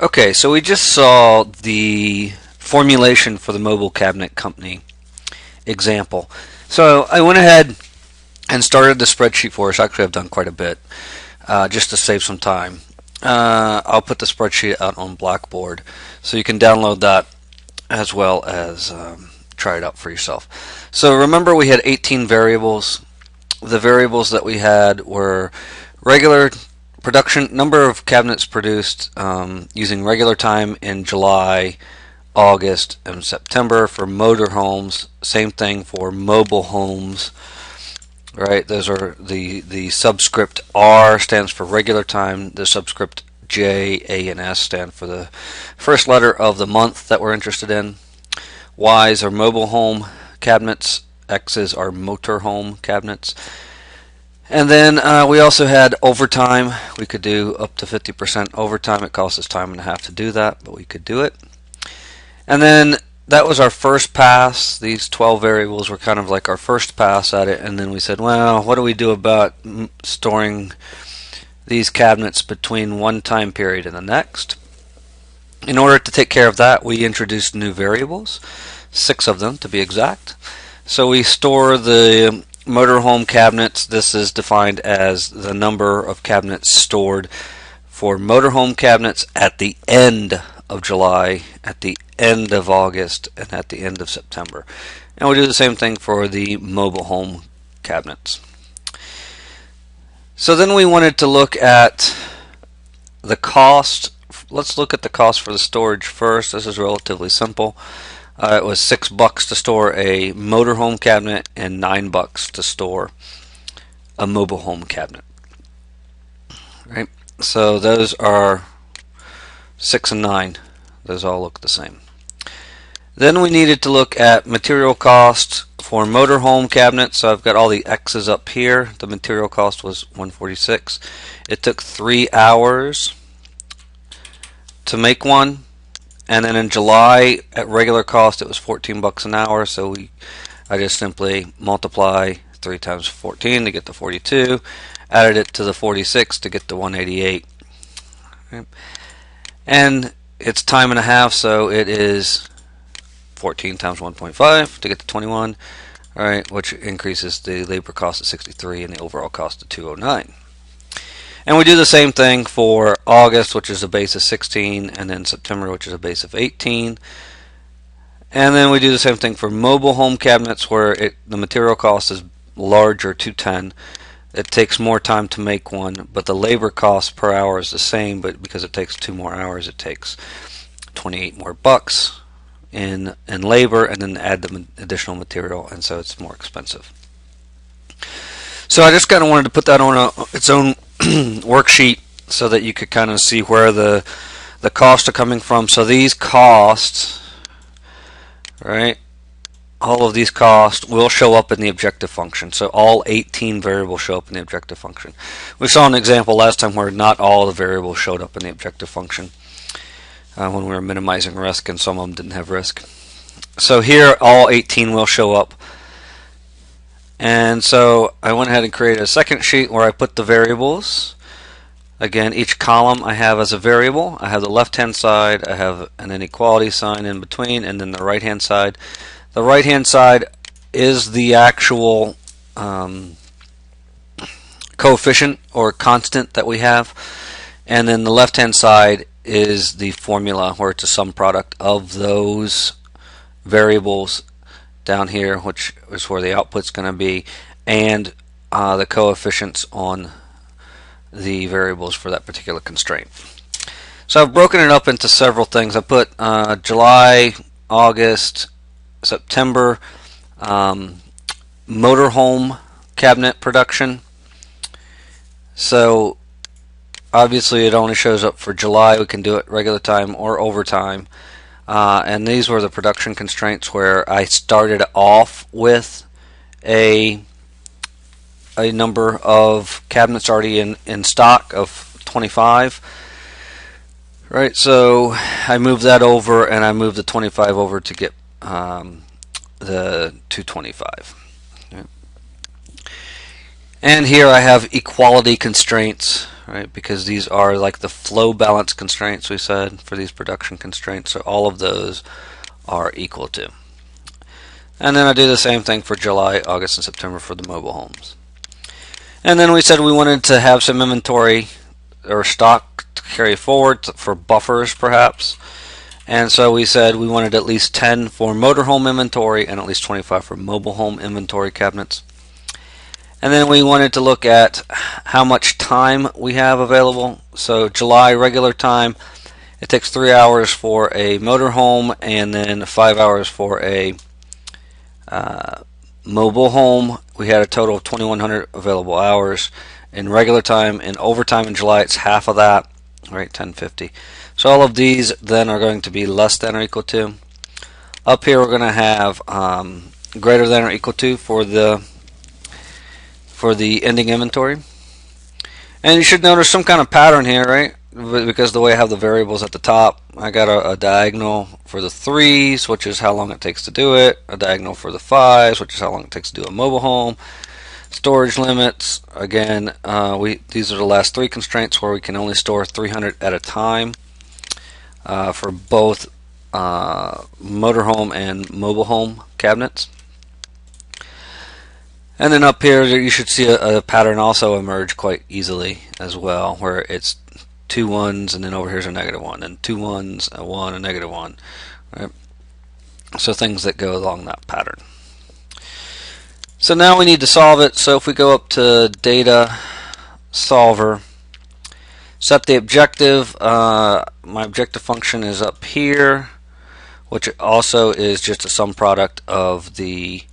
Okay, so we just saw the formulation for the mobile cabinet company example. So I went ahead and started the spreadsheet for us. Actually, I've done quite a bit just to save some time. I'll put the spreadsheet out on Blackboard so you can download that as well as try it out for yourself. So remember we had 18 variables. The variables that we had were regular production, number of cabinets produced using regular time in July, August, and September for motor homes. Same thing for mobile homes. Right, those are the subscript R stands for regular time. The subscript J, A, and S stand for the first letter of the month that we're interested in. Y's are mobile home cabinets. X's are motor home cabinets. And then we also had overtime. We could do up to 50% overtime. It costs us time and a half to do that, but we could do it. And then that was our first pass. These 12 variables were kind of like our first pass at it. And then we said, well, what do we do about storing these cabinets between one time period and the next? In order to take care of that, we introduced new variables, 6 of them to be exact. So we store the motorhome cabinets. This is defined as the number of cabinets stored for motorhome cabinets at the end of July, at the end of August, and at the end of September. And we do the same thing for the mobile home cabinets. So then we wanted to look at the cost. Let's look at the cost for the storage first. This is relatively simple. It was $6 to store a motorhome cabinet and $9 to store a mobile home cabinet. Right? So those are 6 and 9. Those all look the same. Then we needed to look at material cost for motorhome cabinets. So I've got all the X's up here. The material cost was $146. It took 3 hours to make one. And then in July, at regular cost, it was $14 an hour. So I just simply multiply 3 times 14 to get the 42. Added it to the 46 to get the 188. Okay. And it's time and a half, so it is 14 times 1.5 to get to 21. All right, which increases the labor cost to 63 and the overall cost to 209. And we do the same thing for August, which is a base of 16, and then September, which is a base of 18. And then we do the same thing for mobile home cabinets, where the material cost is larger, 210. It takes more time to make one, but the labor cost per hour is the same, but because it takes 2 more hours, it takes 28 more bucks in labor, and then add the additional material, and so it's more expensive. So I just kind of wanted to put that on its own worksheet so that you could kind of see where the costs are coming from. So these costs, right, all of these costs will show up in the objective function. So all 18 variables show up in the objective function. We saw an example last time where not all the variables showed up in the objective function when we were minimizing risk, and some of them didn't have risk. So here all 18 will show up. And so I went ahead and created a second sheet where I put the variables. Again, each column I have as a variable. I have the left-hand side, I have an inequality sign in between, and then the right-hand side. The right-hand side is the actual coefficient or constant that we have, and then the left-hand side is the formula where it's a sum product of those variables down here, which is where the output's going to be, and the coefficients on the variables for that particular constraint. So I've broken it up into several things. I put July, August, September, motorhome cabinet production. So obviously it only shows up for July. We can do it regular time or overtime. And these were the production constraints where I started off with a number of cabinets already in stock of 25. Right, so I moved that over, and I moved the 25 over to get the 225. Okay. And here I have equality constraints right? Because these are like the flow balance constraints we said for these production constraints. So all of those are equal to. And then I do the same thing for July, August, and September for the mobile homes. And then we said we wanted to have some inventory or stock to carry forward for buffers perhaps. And so we said we wanted at least 10 for motorhome inventory and at least 25 for mobile home inventory cabinets. And then we wanted to look at how much time we have available. So July regular time, it takes 3 hours for a motorhome and then 5 hours for a mobile home. We had a total of 2,100 available hours in regular time. In overtime in July, it's half of that, right? 1050. So all of these then are going to be less than or equal to. Up here, we're going to have greater than or equal to for the ending inventory. And you should notice some kind of pattern here, right? Because the way I have the variables at the top, I got a diagonal for the 3s, which is how long it takes to do it, a diagonal for the 5s, which is how long it takes to do a mobile home, storage limits. Again, these are the last 3 constraints where we can only store 300 at a time for both motorhome and mobile home cabinets. And then up here, you should see a pattern also emerge quite easily as well, where it's 2 1s, and then over here's a -1, and 2 1s, a 1, a -1. Right? So things that go along that pattern. So now we need to solve it. So if we go up to Data Solver, set the objective. My objective function is up here, which also is just a sum product of the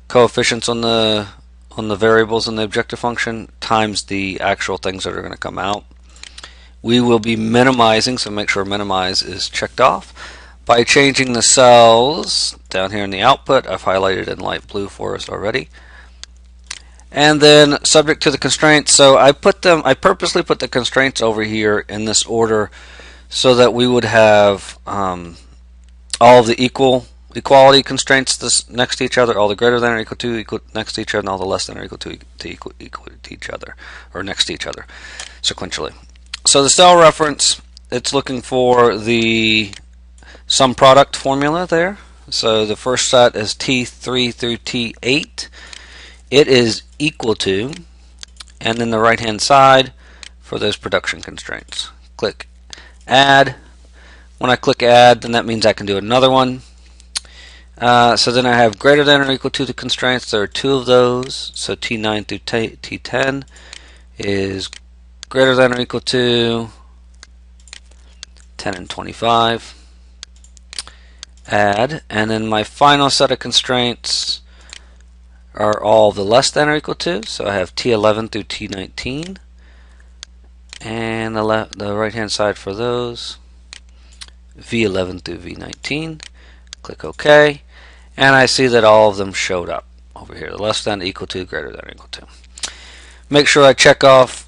coefficients on the variables in the objective function times the actual things that are going to come out. We will be minimizing, so make sure minimize is checked off by changing the cells down here in the output. I've highlighted in light blue for us already. And then subject to the constraints, so I purposely put the constraints over here in this order so that we would have all of the equality constraints next to each other, all the greater than or equal to next to each other, and all the less than or equal to equal to each other, or next to each other sequentially. So the cell reference, it's looking for the sum product formula there. So the first set is T3 through T8. It is equal to, and then the right hand side for those production constraints. Click add. When I click add, then that means I can do another one. So then I have greater than or equal to the constraints. There are 2 of those. So T9 through T10 is greater than or equal to 10 and 25. Add. And then my final set of constraints are all the less than or equal to. So I have T11 through T19. And the right hand side for those, V11 through V19. Click OK. And I see that all of them showed up over here. The less than, equal to, greater than, equal to. Make sure I check off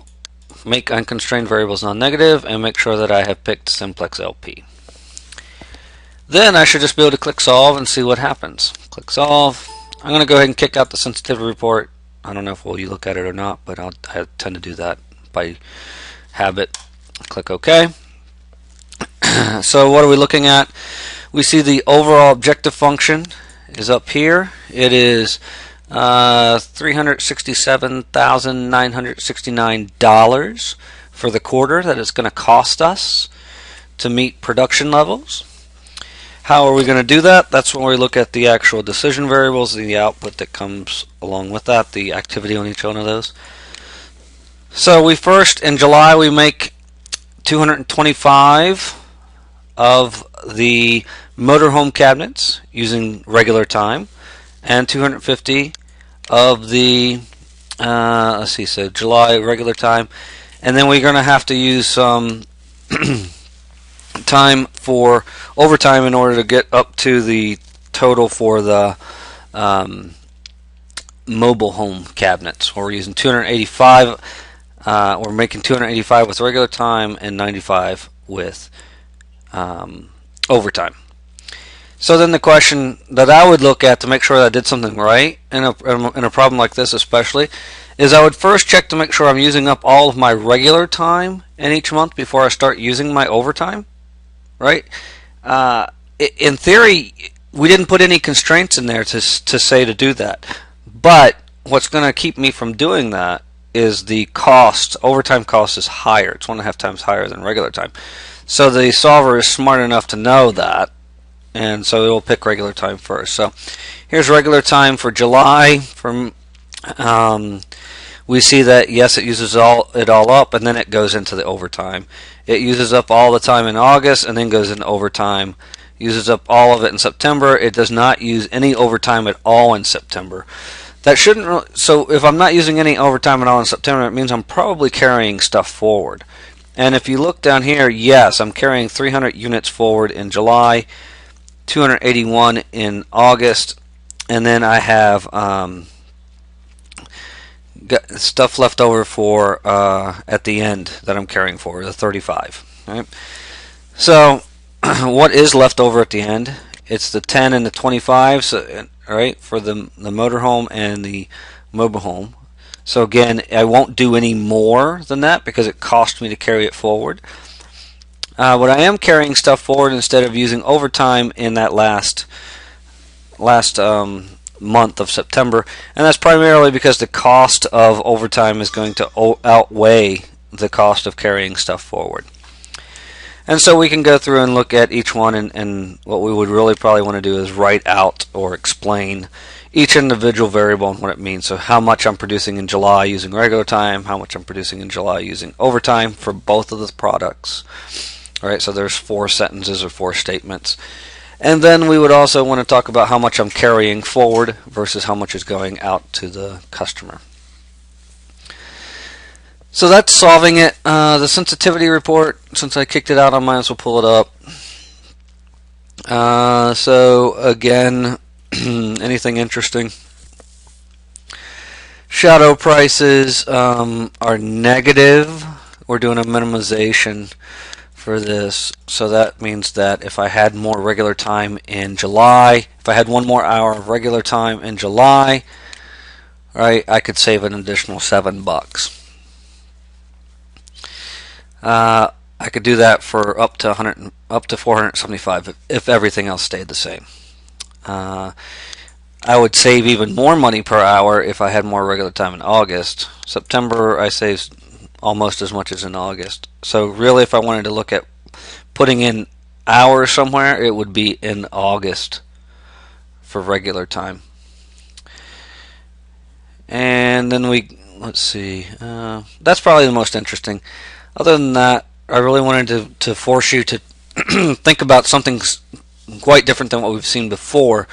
make unconstrained variables non-negative, and make sure that I have picked simplex LP. Then I should just be able to click solve and see what happens. Click solve. I'm going to go ahead and kick out the sensitivity report. I don't know if you look at it or not, but I tend to do that by habit. Click OK. So what are we looking at? We see the overall objective function is up here. It is $367,969 for the quarter that it's going to cost us to meet production levels. How are we going to do that? That's when we look at the actual decision variables, the output that comes along with that, the activity on each one of those. So we first, in July, we make 225 of the motorhome cabinets using regular time, and 250 of the let's see, so July regular time, and then we're going to have to use some time for overtime in order to get up to the total for the mobile home cabinets. We're using 285. We're making 285 with regular time and 95 with overtime. So then the question that I would look at to make sure that I did something right in a problem like this especially is I would first check to make sure I'm using up all of my regular time in each month before I start using my overtime, right? In theory, we didn't put any constraints in there to say to do that. But what's going to keep me from doing that is the cost. Overtime cost is higher. It's 1.5 times higher than regular time. So the solver is smart enough to know that, and so it will pick regular time first. So here's regular time for July. We see that, yes, it uses it all up, and then it goes into the overtime. It uses up all the time in August, and then goes into overtime. Uses up all of it in September. It does not use any overtime at all in September. That shouldn't really, so if I'm not using any overtime at all in September, it means I'm probably carrying stuff forward. And if you look down here, yes, I'm carrying 300 units forward in July, 281 in August, and then I have got stuff left over for at the end that I'm carrying forward, the 35. Right? So what is left over at the end? It's the 10 and the 25, so, right, for the motorhome and the mobile home. So again, I won't do any more than that because it cost me to carry it forward. But I am carrying stuff forward instead of using overtime in that last month of September, and that's primarily because the cost of overtime is going to outweigh the cost of carrying stuff forward. And so we can go through and look at each one, and what we would really probably want to do is write out or explain each individual variable and what it means. So how much I'm producing in July using regular time, how much I'm producing in July using overtime for both of the products. All right, so there's 4 sentences or 4 statements. And then we would also want to talk about how much I'm carrying forward versus how much is going out to the customer. So that's solving it. The sensitivity report, since I kicked it out, I might as well pull it up. So again, anything interesting? Shadow prices are negative. We're doing a minimization for this, so that means that if I had more regular time in July, if I had 1 more hour of regular time in July, right, I could save an additional $7. I could do that for up to 475 if everything else stayed the same. I would save even more money per hour if I had more regular time in August. September, I saved almost as much as in August. So really, if I wanted to look at putting in hours somewhere, it would be in August for regular time. And then let's see, that's probably the most interesting. Other than that, I really wanted to force you to think about something quite different than what we've seen before,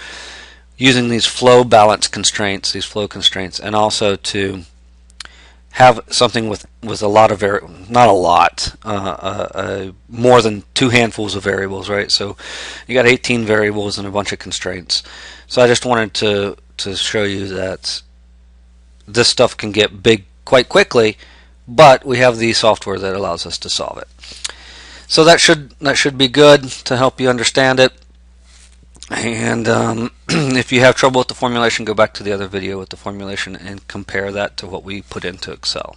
using these flow balance constraints, these flow constraints, and also to have something with a lot of not a lot, more than 2 handfuls of variables, right? So you got 18 variables and a bunch of constraints. So I just wanted to show you that this stuff can get big quite quickly, but we have the software that allows us to solve it. So that should be good to help you understand it. And if you have trouble with the formulation, go back to the other video with the formulation and compare that to what we put into Excel.